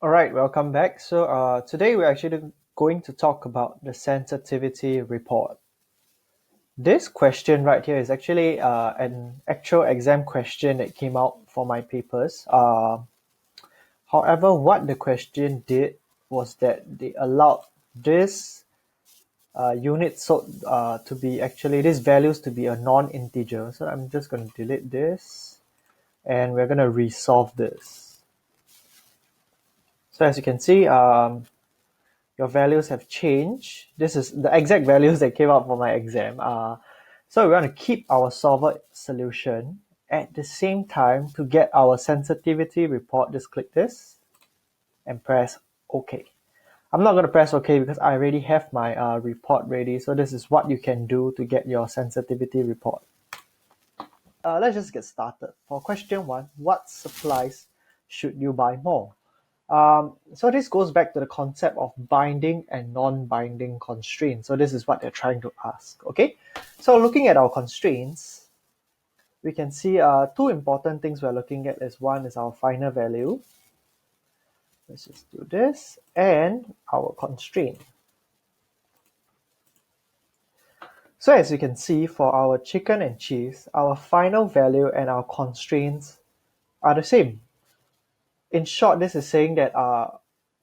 Alright, welcome back. So today we're actually going to talk about the sensitivity report. This question right here is actually an actual exam question that came out for my papers. However, what the question did was that they allowed this unit to be actually these values to be a non-integer. So I'm just going to delete this and we're going to resolve this. So as you can see, your values have changed. This is the exact values that came out for my exam. So we want to keep our solver solution at the same time to get our sensitivity report. Just click this and press OK. I'm not going to press OK because I already have my report ready. So this is what you can do to get your sensitivity report. Let's just get started. For question 1, what supplies should you buy more? So this goes back to the concept of binding and non-binding constraints. So this is what they're trying to ask, okay? So looking at our constraints, we can see two important things we're looking at is one is our final value. Let's just do this, and our constraint. So as you can see, for our chicken and cheese, our final value and our constraints are the same. In short, this is saying that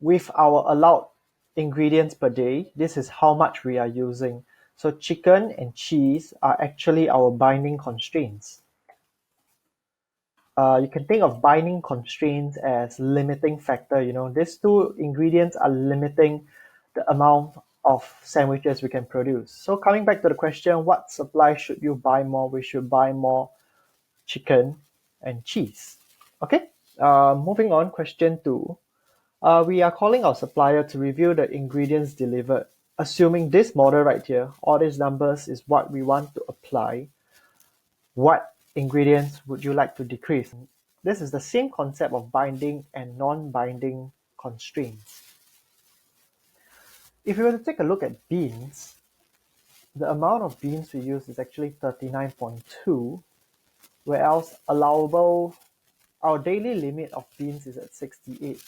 with our allowed ingredients per day, this is how much we are using. So chicken and cheese are actually our binding constraints. You can think of binding constraints as limiting factor. These two ingredients are limiting the amount of sandwiches we can produce. So coming back to the question, what supply should you buy more? We should buy more chicken and cheese. Okay, moving on, question 2. We are calling our supplier to review the ingredients delivered. Assuming this model right here, all these numbers is what we want to apply. What ingredients would you like to decrease? This is the same concept of binding and non-binding constraints. If you were to take a look at beans, the amount of beans we use is actually 39.2, whereas our daily limit of beans is at 68.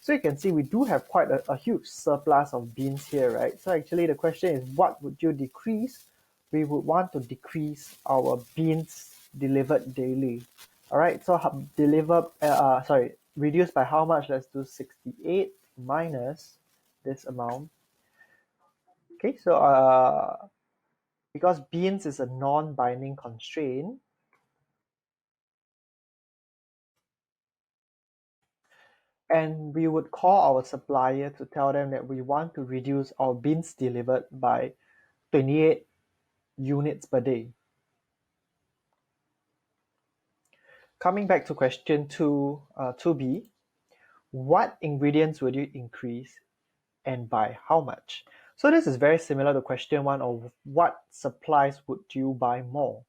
So you can see we do have quite a huge surplus of beans here, right? So actually the question is, what would you decrease? We would want to decrease our beans delivered daily. All right, so reduce by how much? Let's do 68 minus this amount. Okay, so because beans is a non-binding constraint, and we would call our supplier to tell them that we want to reduce our beans delivered by 28 units per day. Coming back to question 2b, what ingredients would you increase and by how much? So this is very similar to question 1 of what supplies would you buy more,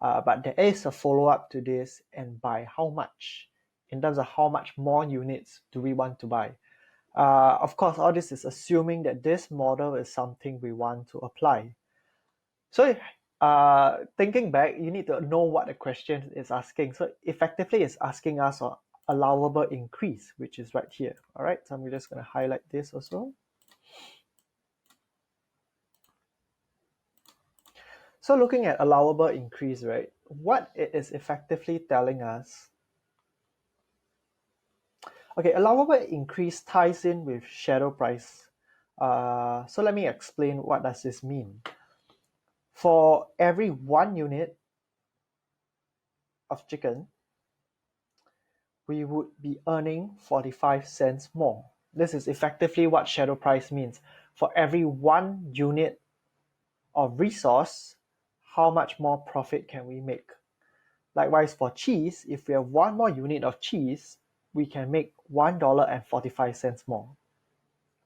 but there is a follow-up to this, and by how much, in terms of how much more units do we want to buy. Of course, all this is assuming that this model is something we want to apply. So thinking back, you need to know what the question is asking. So effectively, it's asking us for allowable increase, which is right here. All right, so I'm just going to highlight this also. So looking at allowable increase, right, what it is effectively telling us. Okay, allowable increase ties in with shadow price. So let me explain what does this mean. For every 1 unit of chicken, we would be earning 45 cents more. This is effectively what shadow price means. For every 1 unit of resource, how much more profit can we make? Likewise, for cheese, if we have 1 more unit of cheese, we can make $1.45 more.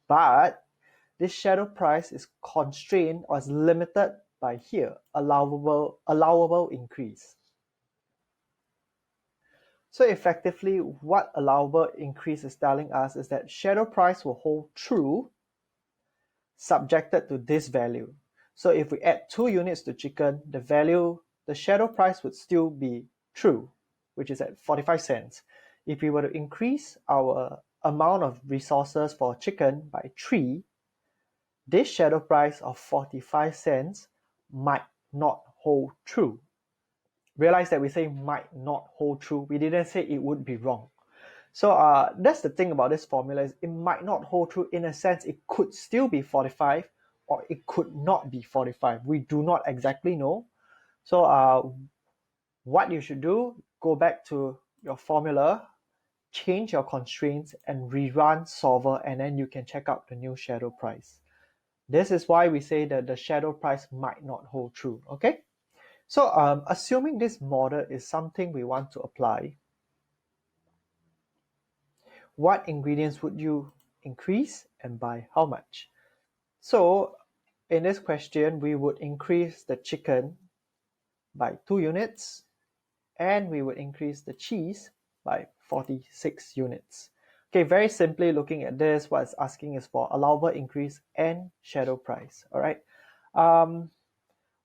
But this shadow price is constrained or is limited by here, allowable increase. So effectively, what allowable increase is telling us is that shadow price will hold true subjected to this value. So if we add 2 units to chicken, the shadow price would still be true, which is at 45 cents. If we were to increase our amount of resources for chicken by 3, this shadow price of 45 cents might not hold true. Realize that we say might not hold true. We didn't say it would be wrong. So that's the thing about this formula is it might not hold true in a sense. It could still be 45 or it could not be 45. We do not exactly know. So what you should do, go back to your formula, change your constraints and rerun solver, and then you can check out the new shadow price. This is why we say that the shadow price might not hold true. Okay, so assuming this model is something we want to apply, what ingredients would you increase and by how much? So in this question, we would increase the chicken by 2 units and we would increase the cheese by 46 units. Okay, very simply looking at this, what it's asking is for allowable increase and shadow price. All right.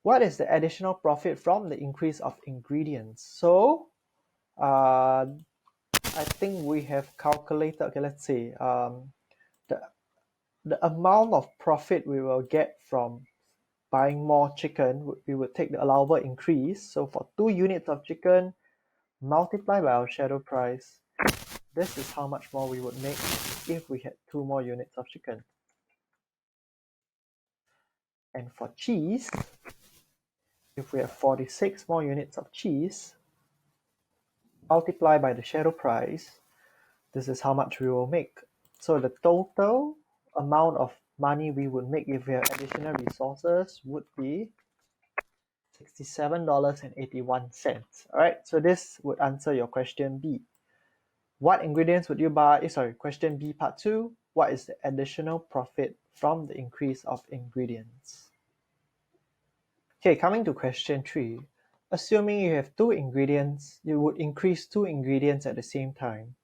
What is the additional profit from the increase of ingredients? So I think we have calculated, okay, let's see, the amount of profit we will get from buying more chicken, we would take the allowable increase. So for 2 units of chicken, multiply by our shadow price, this is how much more we would make if we had 2 more units of chicken. And for cheese, if we have 46 more units of cheese, multiply by the shadow price, this is how much we will make. So the total amount of money we would make if we have additional resources would be $67.81. All right, so this would answer your question B. What ingredients would you buy? Question B part 2. What is the additional profit from the increase of ingredients? Okay, coming to question 3. Assuming you have 2 ingredients, you would increase 2 ingredients at the same time.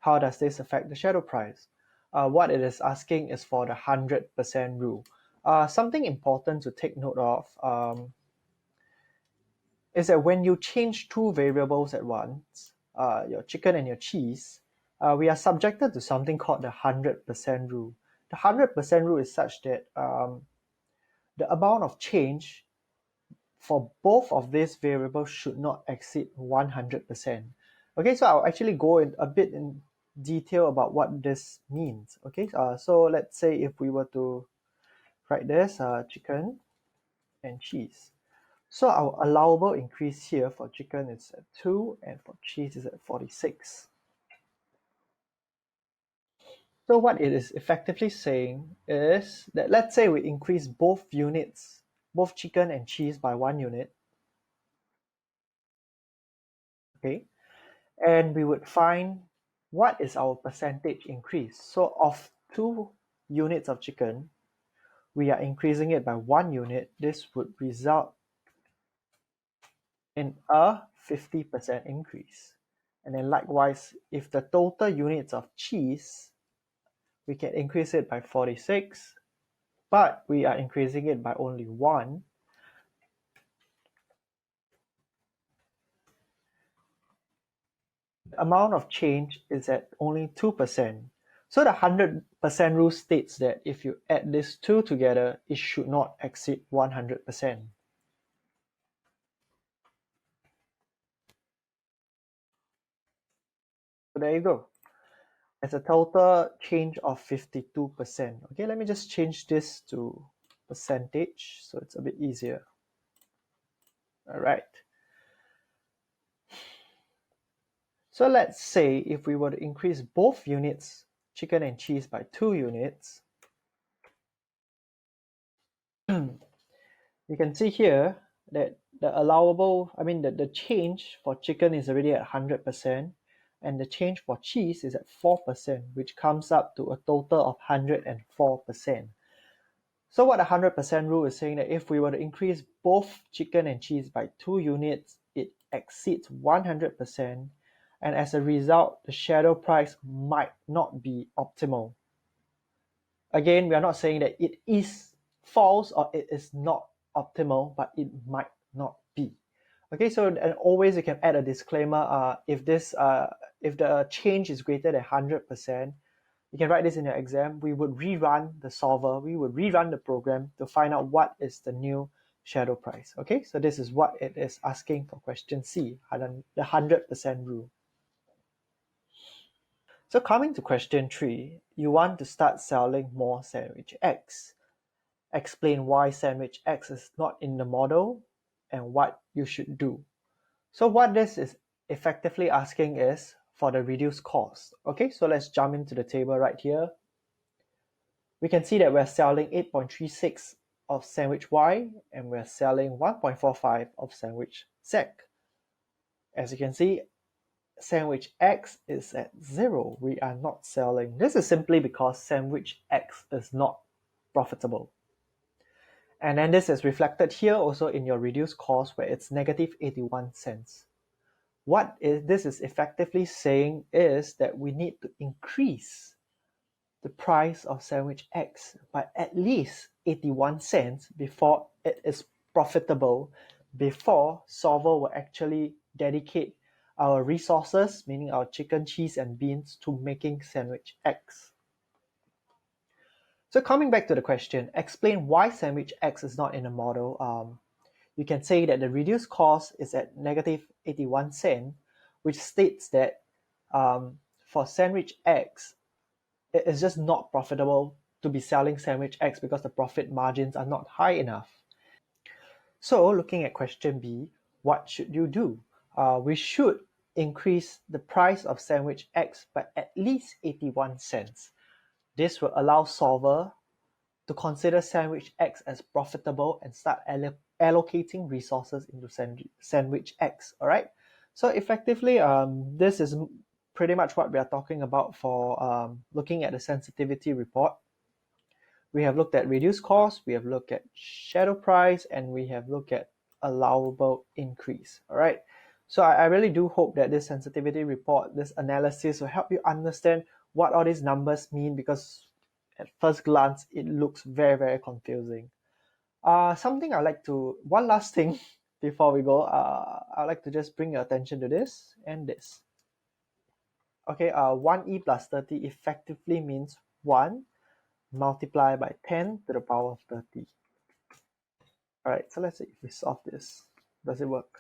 How does this affect the shadow price? What it is asking is for the 100% rule. Something important to take note of is that when you change 2 variables at once, your chicken and your cheese, we are subjected to something called the 100% rule. The 100% rule is such that the amount of change for both of these variables should not exceed 100%. Okay, so I'll actually go in a bit in detail about what this means. Okay, so let's say if we were to write this chicken and cheese. So our allowable increase here for chicken is at 2 and for cheese is at 46. So what it is effectively saying is that let's say we increase both units, both chicken and cheese by 1 unit. Okay, and we would find what is our percentage increase. So of 2 units of chicken, we are increasing it by 1 unit. This would result in a 50% increase. And then likewise, if the total units of cheese, we can increase it by 46, but we are increasing it by only 1. The amount of change is at only 2%. So the 100% rule states that if you add these 2 together, it should not exceed 100%. So there you go. It's a total change of 52%. Okay, let me just change this to percentage so it's a bit easier. All right. So let's say if we were to increase both units, chicken and cheese, by 2 units, you can see here that the change for chicken is already at 100%, and the change for cheese is at 4%, which comes up to a total of 104%. So what the 100% rule is saying that if we were to increase both chicken and cheese by 2 units, it exceeds 100%, and as a result, the shadow price might not be optimal. Again, we are not saying that it is false or it is not optimal, but it might not be. Okay, so and always you can add a disclaimer. If the change is greater than 100%, you can write this in your exam, we would rerun the solver, we would rerun the program to find out what is the new shadow price. Okay, so this is what it is asking for question C, the 100% rule. So coming to question 3, you want to start selling more sandwich X. Explain why sandwich X is not in the model and what you should do. So what this is effectively asking is for the reduced cost. Okay, so let's jump into the table right here. We can see that we're selling 8.36 of sandwich Y and we're selling 1.45 of sandwich Z. As you can see, sandwich X is at 0. We are not selling. This is simply because sandwich X is not profitable. And then this is reflected here also in your reduced cost where it's negative 81 cents. What this is effectively saying is that we need to increase the price of sandwich X by at least 81 cents before it is profitable, before solver will actually dedicate our resources, meaning our chicken, cheese, and beans, to making sandwich X. So coming back to the question, explain why sandwich X is not in a model. You can say that the reduced cost is at negative 81 cent, which states that for sandwich X, it is just not profitable to be selling sandwich X because the profit margins are not high enough. So looking at question B, what should you do? We should increase the price of sandwich X by at least 81 cents. This will allow solver to consider sandwich X as profitable and start allocating resources into sandwich X. All right. So effectively, this is pretty much what we are talking about for looking at the sensitivity report. We have looked at reduced cost, we have looked at shadow price, and we have looked at allowable increase. All right. So I really do hope that this sensitivity report, this analysis will help you understand what all these numbers mean, because at first glance, it looks very, very confusing. One last thing before we go, I'd like to just bring your attention to this and this. Okay, 1e plus 30 effectively means 1 multiplied by 10 to the power of 30. Alright, so let's see if we solve this. Does it work?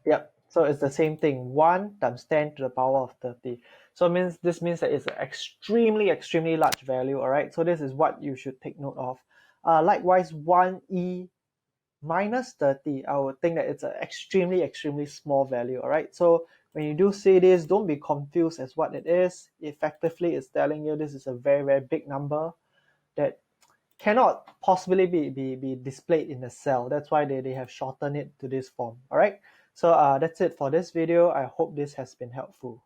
Yep. So it's the same thing. 1 times 10 to the power of 30. So this means that it's an extremely, extremely large value. Alright, so this is what you should take note of. Likewise, 1e minus 30, I would think that it's an extremely, extremely small value. Alright, so when you do see this, don't be confused as what it is. Effectively, it's telling you this is a very, very big number that cannot possibly be displayed in a cell. That's why they have shortened it to this form. All right. So that's it for this video. I hope this has been helpful.